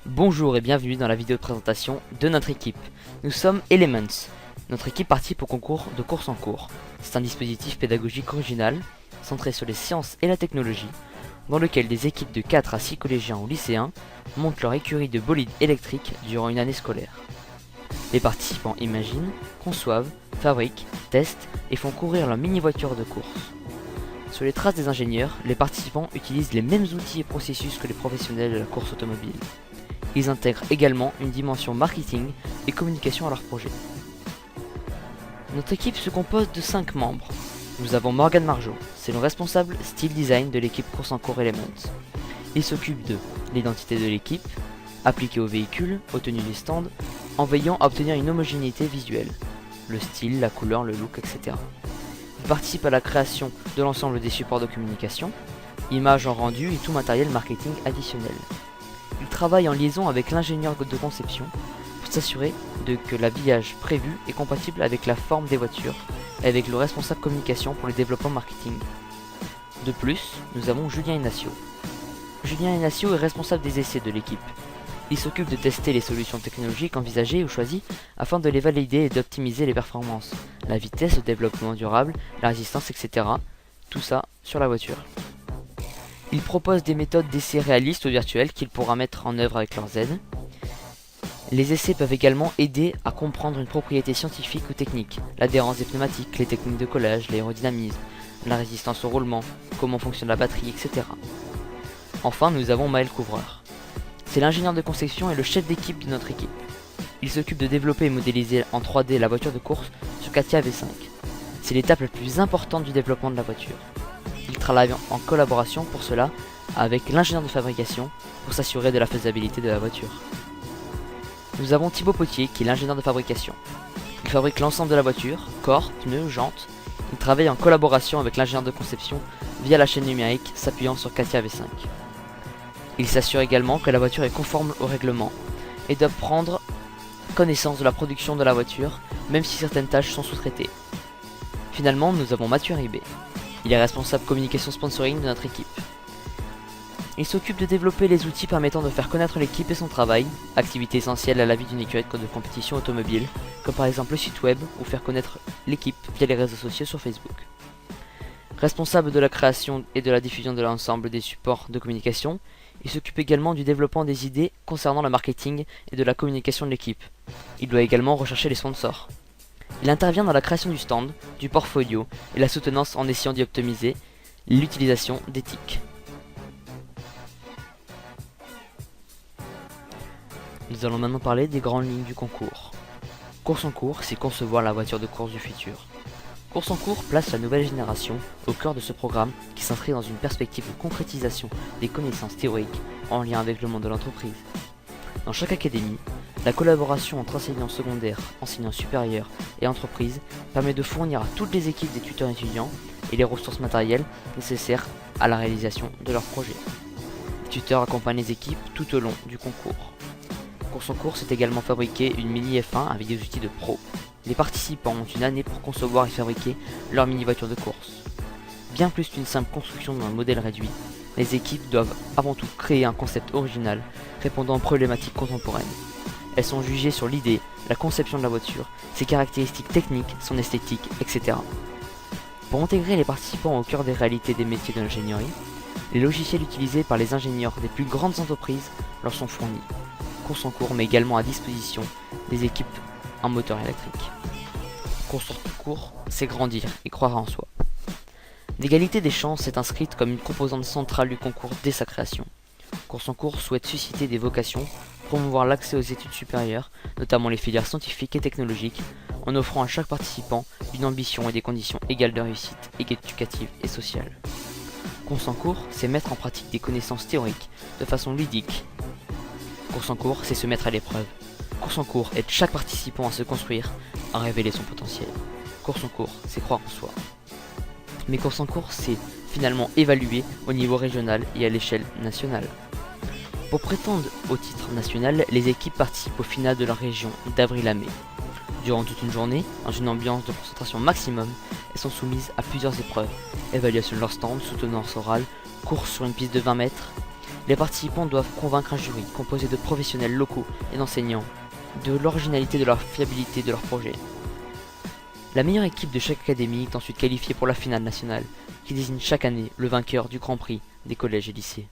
Bonjour et bienvenue dans la vidéo de présentation de notre équipe. Nous sommes Elements. Notre équipe participe au concours de course en cours. C'est un dispositif pédagogique original, centré sur les sciences et la technologie, dans lequel des équipes de 4 à 6 collégiens ou lycéens montent leur écurie de bolides électriques durant une année scolaire. Les participants imaginent, conçoivent, fabriquent, testent et font courir leur mini-voiture de course. Sur les traces des ingénieurs, les participants utilisent les mêmes outils et processus que les professionnels de la course automobile. Ils intègrent également une dimension marketing et communication à leur projet. Notre équipe se compose de 5 membres. Nous avons Morgan Margeau, c'est le responsable style design de l'équipe course en cours Elements. Il s'occupe de l'identité de l'équipe, appliquée au véhicule, aux tenues des stands, en veillant à obtenir une homogénéité visuelle, le style, la couleur, le look, etc. Il participe à la création de l'ensemble des supports de communication, images en rendu et tout matériel marketing additionnel. Il travaille en liaison avec l'ingénieur de conception pour s'assurer que l'habillage prévu est compatible avec la forme des voitures et avec le responsable communication pour le développement marketing. De plus, nous avons Julien Inacio. Julien Inacio est responsable des essais de l'équipe. Il s'occupe de tester les solutions technologiques envisagées ou choisies afin de les valider et d'optimiser les performances, la vitesse, le développement durable, la résistance, etc. Tout ça sur la voiture. Il propose des méthodes d'essais réalistes ou virtuelles qu'il pourra mettre en œuvre avec leurs aides. Les essais peuvent également aider à comprendre une propriété scientifique ou technique, l'adhérence des pneumatiques, les techniques de collage, l'aérodynamisme, la résistance au roulement, comment fonctionne la batterie, etc. Enfin, nous avons Maël Couvreur. C'est l'ingénieur de conception et le chef d'équipe de notre équipe. Il s'occupe de développer et modéliser en 3D la voiture de course sur CATIA V5. C'est l'étape la plus importante du développement de la voiture. Il travaille en collaboration pour cela avec l'ingénieur de fabrication pour s'assurer de la faisabilité de la voiture. Nous avons Thibaut Potier qui est l'ingénieur de fabrication. Il fabrique l'ensemble de la voiture, corps, pneus, jantes. Il travaille en collaboration avec l'ingénieur de conception via la chaîne numérique s'appuyant sur CATIA V5. Il s'assure également que la voiture est conforme au règlement et doit prendre connaissance de la production de la voiture même si certaines tâches sont sous-traitées. Finalement, nous avons Mathieu Ribé. Il est responsable communication sponsoring de notre équipe. Il s'occupe de développer les outils permettant de faire connaître l'équipe et son travail, activité essentielle à la vie d'une écurie de compétition automobile, comme par exemple le site web ou faire connaître l'équipe via les réseaux sociaux sur Facebook. Responsable de la création et de la diffusion de l'ensemble des supports de communication, il s'occupe également du développement des idées concernant le marketing et de la communication de l'équipe. Il doit également rechercher les sponsors. Il intervient dans la création du stand, du portfolio et la soutenance en essayant d'y optimiser l'utilisation d'éthiques. Nous allons maintenant parler des grandes lignes du concours. Course en cours, c'est concevoir la voiture de course du futur. Course en cours place la nouvelle génération au cœur de ce programme qui s'inscrit dans une perspective de concrétisation des connaissances théoriques en lien avec le monde de l'entreprise. Dans chaque académie, la collaboration entre enseignants secondaires, enseignants supérieurs et entreprises permet de fournir à toutes les équipes des tuteurs étudiants et les ressources matérielles nécessaires à la réalisation de leurs projets. Les tuteurs accompagnent les équipes tout au long du concours. Course en cours, c'est également fabriquer une mini F1 avec des outils de pro. Les participants ont une année pour concevoir et fabriquer leur mini voiture de course. Bien plus qu'une simple construction d'un modèle réduit, les équipes doivent avant tout créer un concept original répondant aux problématiques contemporaines. Elles sont jugées sur l'idée, la conception de la voiture, ses caractéristiques techniques, son esthétique, etc. Pour intégrer les participants au cœur des réalités des métiers de l'ingénierie, les logiciels utilisés par les ingénieurs des plus grandes entreprises leur sont fournis. Course en cours met également à disposition des équipes en moteur électrique. Course en cours, c'est grandir et croire en soi. L'égalité des chances est inscrite comme une composante centrale du concours dès sa création. Course en cours souhaite susciter des vocations, promouvoir l'accès aux études supérieures, notamment les filières scientifiques et technologiques, en offrant à chaque participant une ambition et des conditions égales de réussite éducative et sociale. Course en cours, c'est mettre en pratique des connaissances théoriques de façon ludique. Course en cours, c'est se mettre à l'épreuve. Course en cours aide chaque participant à se construire, à révéler son potentiel. Course en cours, c'est croire en soi. Mais course en cours, c'est finalement évalué au niveau régional et à l'échelle nationale. Pour prétendre au titre national, les équipes participent au final de leur région d'avril à mai. Durant toute une journée, dans une ambiance de concentration maximum, elles sont soumises à plusieurs épreuves. Évaluation de leur stand, soutenance orale, course sur une piste de 20 mètres, Les participants doivent convaincre un jury composé de professionnels locaux et d'enseignants de l'originalité de leur fiabilité de leur projet. La meilleure équipe de chaque académie est ensuite qualifiée pour la finale nationale, qui désigne chaque année le vainqueur du Grand Prix des collèges et lycées.